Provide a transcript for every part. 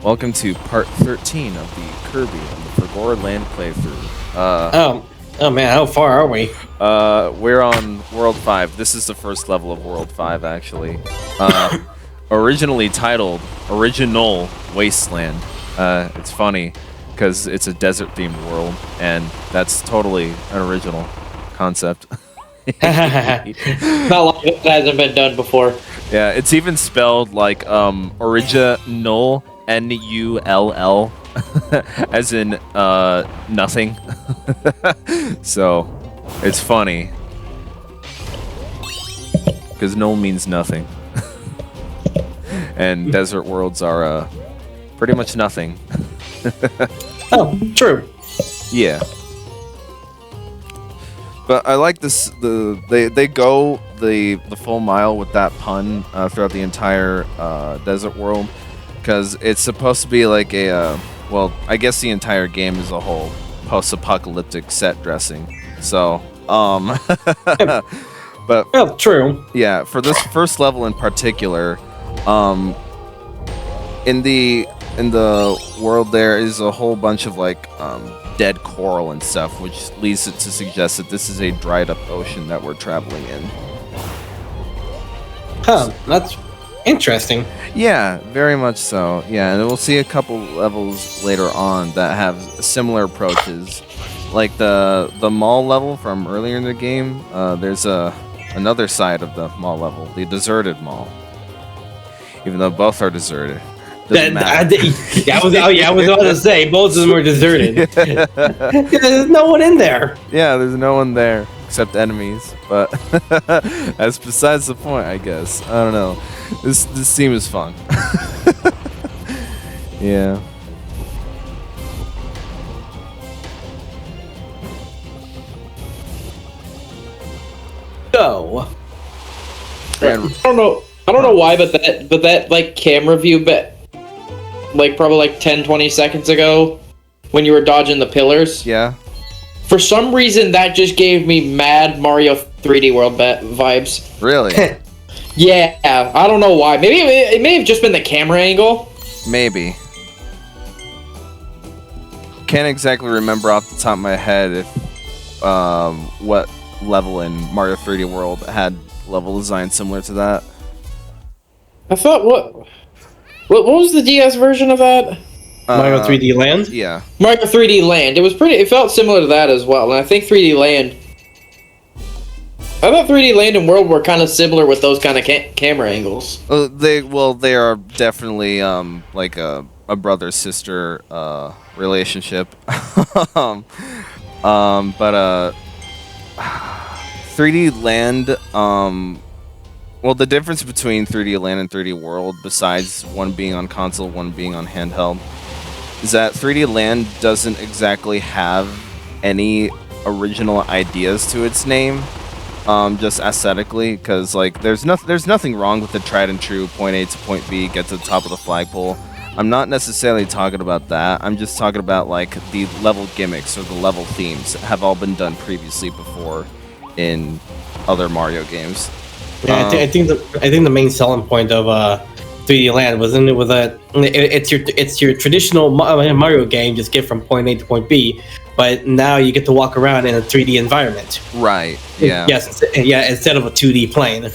Welcome to part 13 of the Kirby and the Forgotten Land playthrough. Oh man, how far are we? We're on World 5. This is the first level of World 5, actually. Originally titled Original Wasteland. It's funny, because it's a desert-themed world, and that's totally an original concept. Not like it hasn't been done before. Yeah, it's even spelled like original, N-U-L-L, as in nothing. So it's funny because null means nothing, and desert worlds are pretty much nothing. Oh, true. Yeah. But I like this. They go the full mile with that pun throughout the entire desert world, because it's supposed to be like a well, I guess the entire game as a whole post-apocalyptic set dressing. So but Well, true. yeah, for this first level in particular, in the world there is a whole bunch of like dead coral and stuff, which leads it to suggest that this is a dried up ocean that we're traveling in. Huh, that's interesting. Yeah, very much so. Yeah, and we'll see a couple levels later on that have similar approaches. Like the mall level from earlier in the game, there's another side of the mall level, the deserted mall. Even though both are deserted. I was about to say both of them were deserted. There's no one in there. Yeah, there's no one there except enemies, but that's besides the point, I guess. I don't know. This seems fun. Yeah. Go. And I don't know why, but that like camera view, but like probably like 10-20 seconds ago when you were dodging the pillars. yeah. For some reason, that just gave me mad Mario 3D World vibes. Really? Yeah, I don't know why. Maybe it may have just been the camera angle. Maybe. Can't exactly remember off the top of my head if what level in Mario 3D World had level design similar to that. I thought what was the DS version of that? Mario 3D Land? Yeah. Mario 3D Land. It felt similar to that as well, and I think 3D Land. I thought 3D Land and World were kind of similar with those kind of camera angles. They are definitely like a brother sister relationship. But 3D Land well, the difference between 3D Land and 3D World, besides one being on console, one being on handheld, is that 3D Land doesn't exactly have any original ideas to its name, just aesthetically, because like there's nothing wrong with the tried and true point A to point B, get to the top of the flagpole. I'm not necessarily talking about that. I'm just talking about like the level gimmicks or the level themes that have all been done previously before in other Mario games. Yeah, I think the main selling point of 3D Land was that it's your traditional Mario game, just get from point A to point B, but now you get to walk around in a 3D environment. Right. Yeah. Yes. Yeah. Instead of a 2D plane.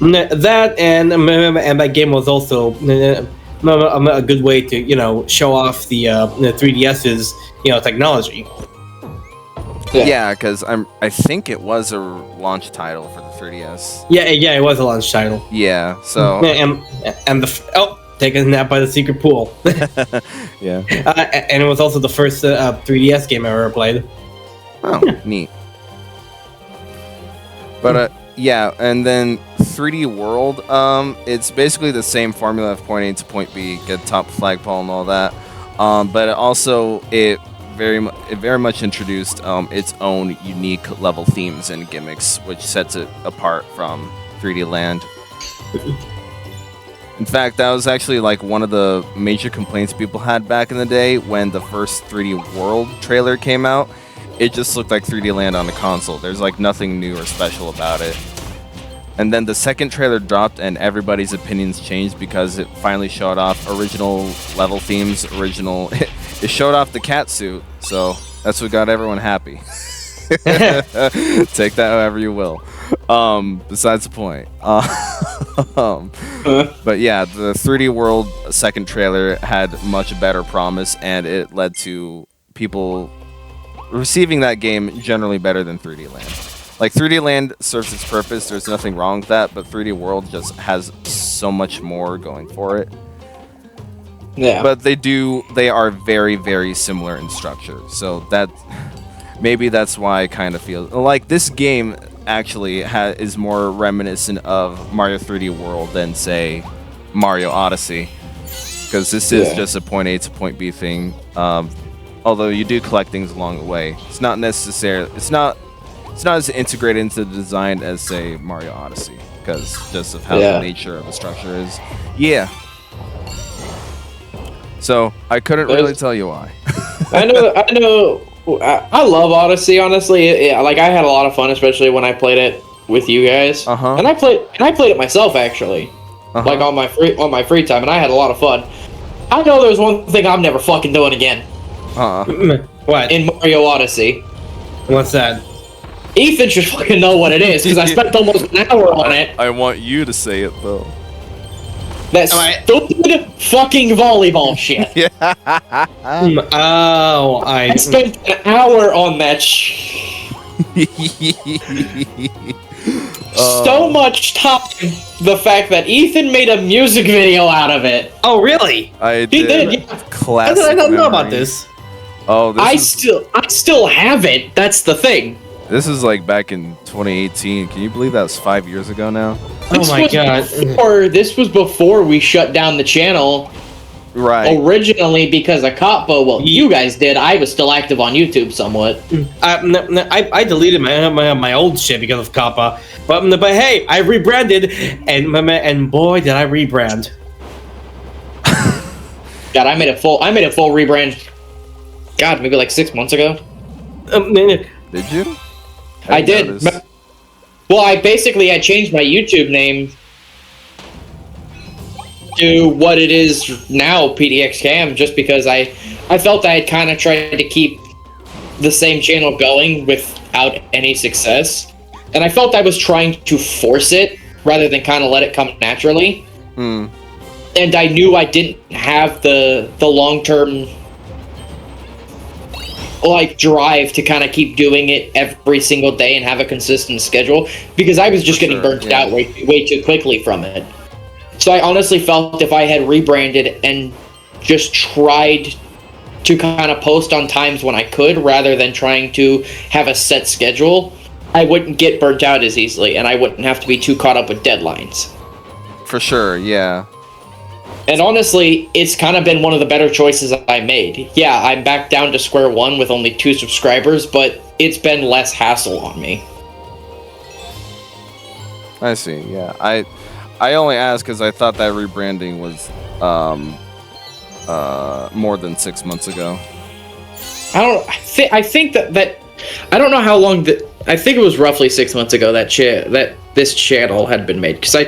That and that game was also a good way to show off the 3DS's technology. Yeah, because I think it was a launch title for the 3DS. Yeah, it was a launch title. Yeah, so and taking a nap by the secret pool. yeah. And it was also the first 3DS game I ever played. Oh, neat. But yeah, and then 3D World, it's basically the same formula of point A to point B, get top flagpole and all that. But it very much introduced its own unique level themes and gimmicks, which sets it apart from 3D Land. In fact, that was actually like one of the major complaints people had back in the day when the first 3D World trailer came out. It just looked like 3D Land on a console. There's like nothing new or special about it. And then the second trailer dropped and everybody's opinions changed because it finally showed off original level themes, it showed off the cat suit, so that's what got everyone happy. Take that however you will. Besides the point. But yeah, the 3D World second trailer had much better promise, and it led to people receiving that game generally better than 3D Land. Like, 3D Land serves its purpose, there's nothing wrong with that, but 3D World just has so much more going for it. Yeah. But they are very, very similar in structure, so that maybe that's why I kind of feel like this game actually is more reminiscent of Mario 3D World than, say, Mario Odyssey, because this is just a point A to point B thing. Although you do collect things along the way, it's not as integrated into the design as, say, Mario Odyssey, because just of how the nature of the structure is. Yeah. So I couldn't really tell you why. I know. I love Odyssey, honestly. Like, I had a lot of fun, especially when I played it with you guys. And I played it myself, actually. Like, on my free time, and I had a lot of fun. I know there's one thing I'm never fucking doing again. What? In Mario Odyssey. What's that? Ethan should fucking know what it is, because I spent almost an hour on it. I want you to say it, though. That stupid fucking volleyball shit. I spent an hour on that so much time, the fact that Ethan made a music video out of it. Oh, really? He did, yeah. Classic I don't know memory. about this. Oh, I still have it. That's the thing. This is like back in 2018. Can you believe that was 5 years ago now? Oh my god. This was before we shut down the channel. Right. Originally because of Kappa. Well, you guys did. I was still active on YouTube somewhat. I deleted my old shit because of Kappa. But hey, I rebranded, and boy did I rebrand. God, I made a full rebrand. God, maybe like 6 months ago. Did you? I did. Well, I changed my YouTube name to what it is now, PDXCam, just because I felt I had kind of tried to keep the same channel going without any success. And I felt I was trying to force it rather than kind of let it come naturally. And I knew I didn't have the long-term drive to kind of keep doing it every single day and have a consistent schedule, because I was just getting burnt out way too quickly from it. So I honestly felt if I had rebranded and just tried to kind of post on times when I could, rather than trying to have a set schedule, I wouldn't get burnt out as easily, and I wouldn't have to be too caught up with deadlines. For sure, yeah. And honestly, it's kind of been one of the better choices I made. Yeah, I'm back down to square one with only 2 subscribers, but it's been less hassle on me. I see, yeah. I only asked because I thought that rebranding was more than 6 months ago. I think that I don't know how long I think it was roughly 6 months ago that this channel had been made, because I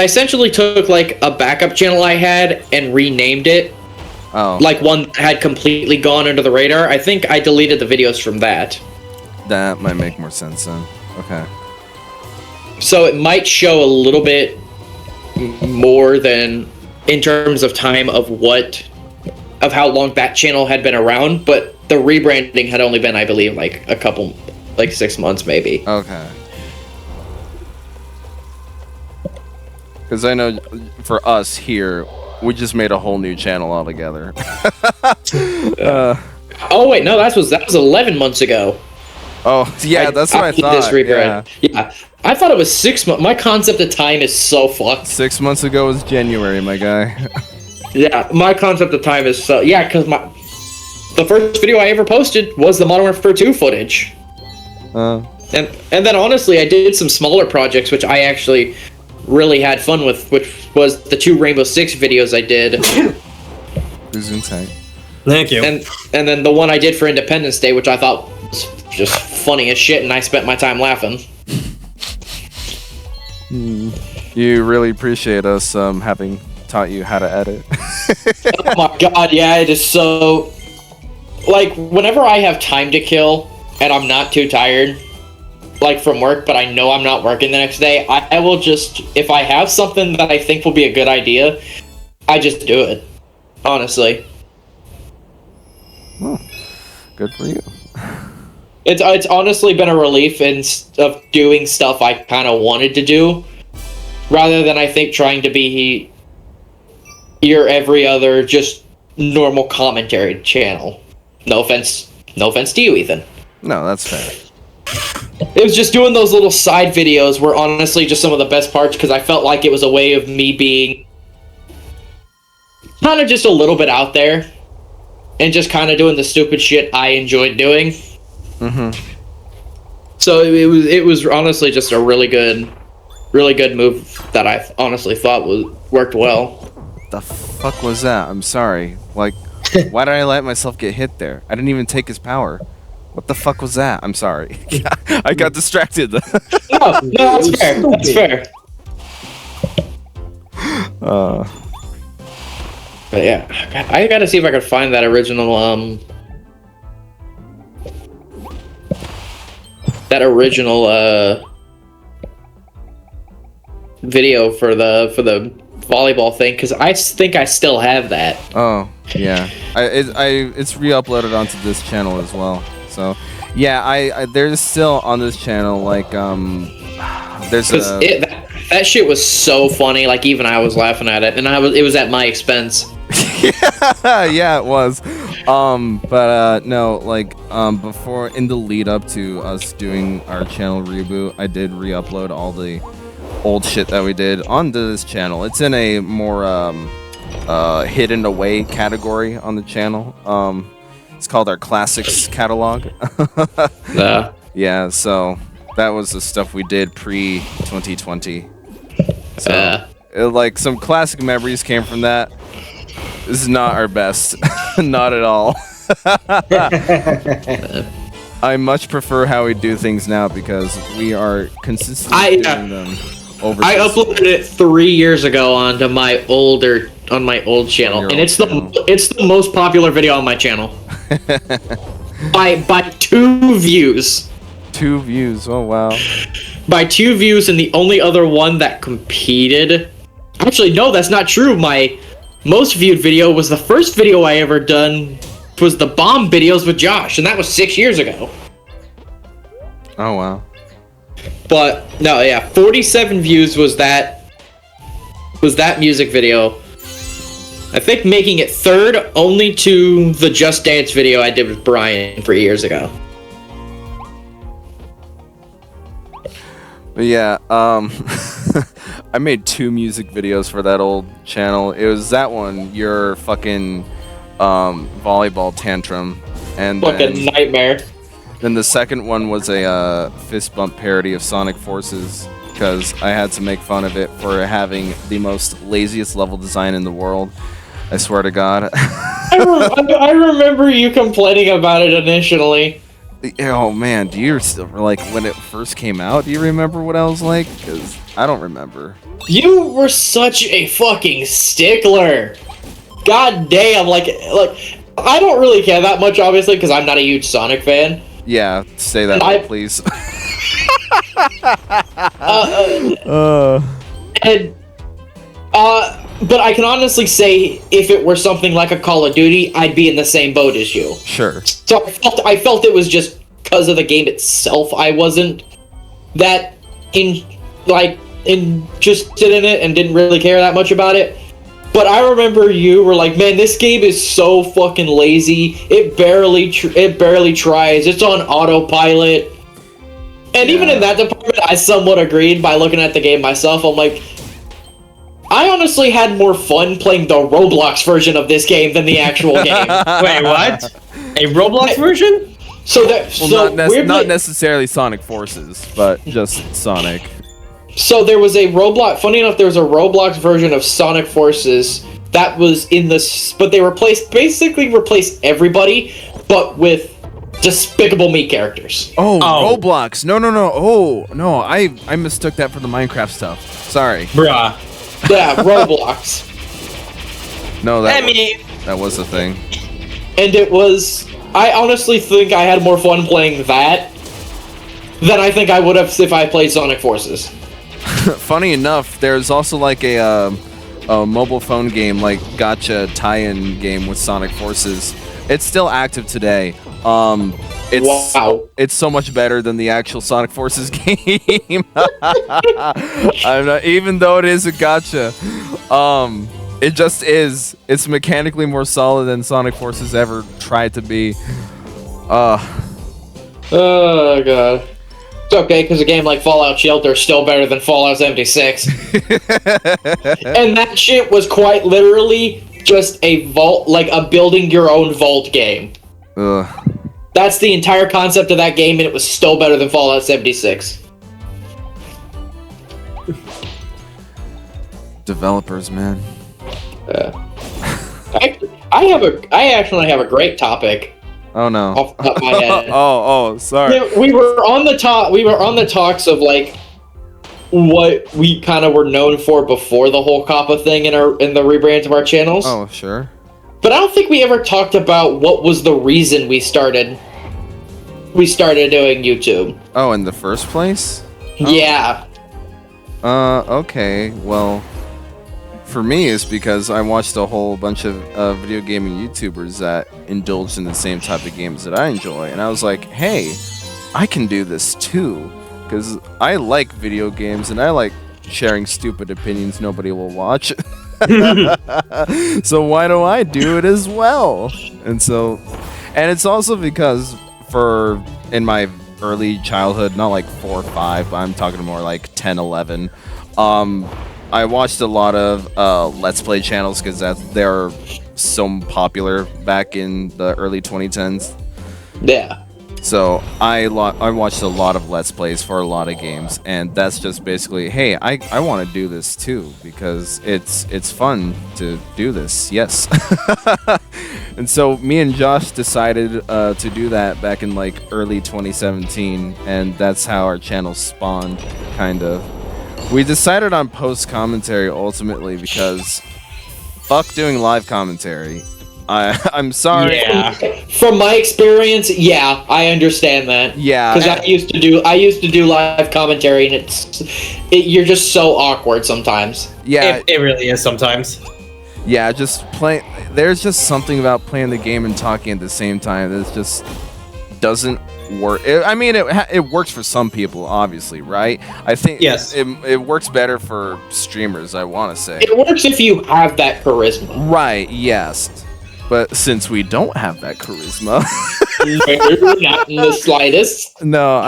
essentially took like a backup channel I had and renamed it. Oh. Like one that had completely gone under the radar. I think I deleted the videos from that. That might make more sense then. Okay. So it might show a little bit more than in terms of time of how long that channel had been around, but the rebranding had only been, I believe, like 6 months maybe. Okay. Because I know for us here, we just made a whole new channel altogether. Oh wait, no, that was 11 months ago. Oh yeah, that's what I thought. This rebrand. Yeah, I thought it was 6 months. My concept of time is so fucked. 6 months ago was January, my guy. Yeah, my concept of time is so because the first video I ever posted was the Modern Warfare 2 footage. And then honestly, I did some smaller projects which I actually really had fun with, which was the 2 Rainbow Six videos I did. Thank you. And then the one I did for Independence Day, which I thought was just funny as shit, and I spent my time laughing. You really appreciate us having taught you how to edit. Oh my god, yeah, it is so... Like, whenever I have time to kill, and I'm not too tired, like from work, but I know I'm not working the next day, I will just... If I have something that I think will be a good idea, I just do it. Honestly. Oh, good for you. It's honestly been a relief of doing stuff I kind of wanted to do, rather than I think trying to be your every other just normal commentary channel. No offense to you, Ethan. No, that's fair. It was just doing those little side videos were honestly just some of the best parts, because I felt like it was a way of me being kind of just a little bit out there and just kind of doing the stupid shit I enjoyed doing. Mm-hmm. So it was honestly just a really good move that I honestly thought worked well. What the fuck was that? I'm sorry. Like, why did I let myself get hit there? I didn't even take his power. What the fuck was that? I'm sorry. I got distracted. No, that's fair. That's fair. But yeah, I gotta see if I can find that original video for the volleyball thing, because I think I still have that. Oh yeah, it's re-uploaded onto this channel as well. So yeah, I there's still on this channel like there's that shit was so funny. Like even I was laughing at it, and it was at my expense. Yeah, it was. But no, like before, in the lead up to us doing our channel reboot, I did re-upload all the old shit that we did onto this channel. It's in a more hidden away category on the channel. It's called our classics catalog. Yeah, so that was the stuff we did pre 2020. So like some classic memories came from that. This is not our best. Not at all. I much prefer how we do things now because we are consistently doing them over. I uploaded it 3 years ago onto my old channel, and it's the most popular video on my channel. by 2 views. 2 views. Oh wow. By 2 views, and the only other one that competed. Actually, no, that's not true. My most viewed video was the first video I ever done. Was the bomb videos with Josh, and that was 6 years ago. Oh wow. But no, yeah, 47 views was that music video. I think making it third only to the Just Dance video I did with Brian 3 years ago. But yeah, I made 2 music videos for that old channel. It was that one, your fucking volleyball tantrum, and fucking nightmare. Then the second one was a fist bump parody of Sonic Forces, because I had to make fun of it for having the most laziest level design in the world. I swear to God. I remember you complaining about it initially. Oh man, do you still, like, when it first came out, do you remember what I was like? Because I don't remember. You were such a fucking stickler. God damn, like I don't really care that much, obviously, because I'm not a huge Sonic fan. Yeah, say that, please. But I can honestly say, if it were something like a Call of Duty, I'd be in the same boat as you. Sure. So I felt it was just because of the game itself. I wasn't that interested in it and didn't really care that much about it. But I remember you were like, "Man, this game is so fucking lazy. It barely tries. It's on autopilot." And even in that department, I somewhat agreed by looking at the game myself. I'm like, I honestly had more fun playing the Roblox version of this game than the actual game. Wait, what? A Roblox version? Not necessarily Sonic Forces, but just Sonic. So there was a Roblox. Funny enough, there was a Roblox version of Sonic Forces that was in this, but they basically replaced everybody, but with Despicable Me characters. Oh, Roblox. No. Oh, no, I mistook that for the Minecraft stuff. Sorry. Bruh. Yeah, Roblox. No, that was the thing. And it was... I honestly think I had more fun playing that than I think I would have if I played Sonic Forces. Funny enough, there's also like a mobile phone game, like gacha tie-in game with Sonic Forces. It's still active today. It's so much better than the actual Sonic Forces game. Even though it is a gacha, it just is. It's mechanically more solid than Sonic Forces ever tried to be. Oh god. It's okay, because a game like Fallout Shelter is still better than Fallout 76. And that shit was quite literally just a vault, like a building your own vault game. That's the entire concept of that game, and it was still better than Fallout 76. Developers, man. I actually have a great topic. Oh no! Off the top of my head. oh, sorry. Yeah, we were on the talks of like what we kind of were known for before the whole COPPA thing in the rebrands of our channels. Oh, sure. But I don't think we ever talked about what was the reason we started doing YouTube. Oh, in the first place? Oh. Yeah. Okay. Well, for me, it's because I watched a whole bunch of video gaming YouTubers that indulged in the same type of games that I enjoy, and I was like, hey, I can do this too, because I like video games and I like sharing stupid opinions nobody will watch. So why don't I do it as well? And it's also because in my early childhood, not like 4 or 5, but I'm talking more like 10, 11, I watched a lot of Let's Play channels because they're so popular back in the early 2010s. Yeah. So I watched a lot of Let's Plays for a lot of games, and that's just basically, hey, I want to do this too because it's fun to do this. Yes. And so me and Josh decided to do that back in like early 2017, and that's how our channel spawned, kind of. We decided on post commentary ultimately because fuck doing live commentary. I'm sorry. Yeah. From my experience, yeah, I understand that. Yeah. Because I used to do live commentary, and you're just so awkward sometimes. Yeah. It really is sometimes. Yeah, just there's just something about playing the game and talking at the same time that just doesn't work. It works for some people, obviously, right? I think yes, it works better for streamers, I want to say. It works if you have that charisma. Right, yes. But since we don't have that charisma... Not in the slightest. No,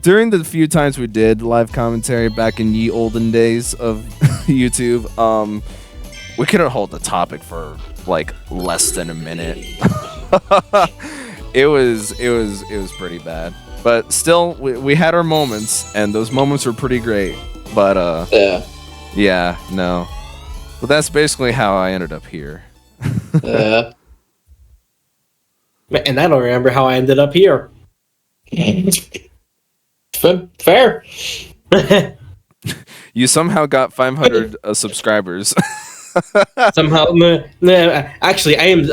during the few times we did live commentary back in ye olden days of YouTube, we couldn't hold the topic for like less than a minute. It was pretty bad. But still, we had our moments, and those moments were pretty great. But yeah, no. But that's basically how I ended up here. And I don't remember how I ended up here. Fair. You somehow got 500 subscribers. Somehow, actually, I am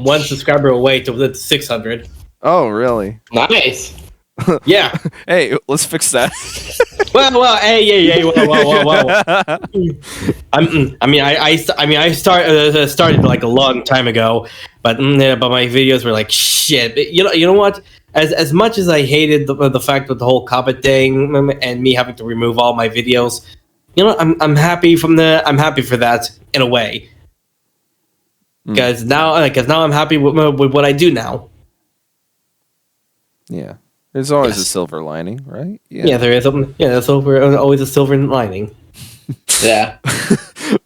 1 subscriber away to 600. Oh, really? Nice. Yeah. Hey, let's fix that. Well, hey, whoa. I started like a long time ago, but my videos were like shit. You know what? As much as I hated the fact with the whole COPPA thing and me having to remove all my videos, I'm happy for that in a way. Because now I'm happy with what I do now. Yeah. There's always a silver lining, right? Yeah, there is. There's always a silver lining. Yeah.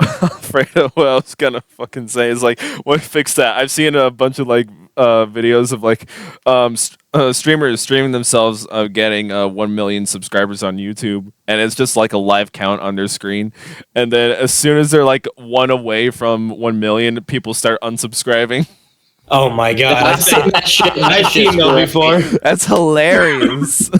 Alfredo, what I was gonna fucking say is like, what fix that? I've seen a bunch of like videos of like streamers streaming themselves getting 1 million subscribers on YouTube, and it's just like a live count on their screen, and then as soon as they're like 1 away from 1 million, people start unsubscribing. Oh my god! I've seen that shit. I've seen that before. That's hilarious.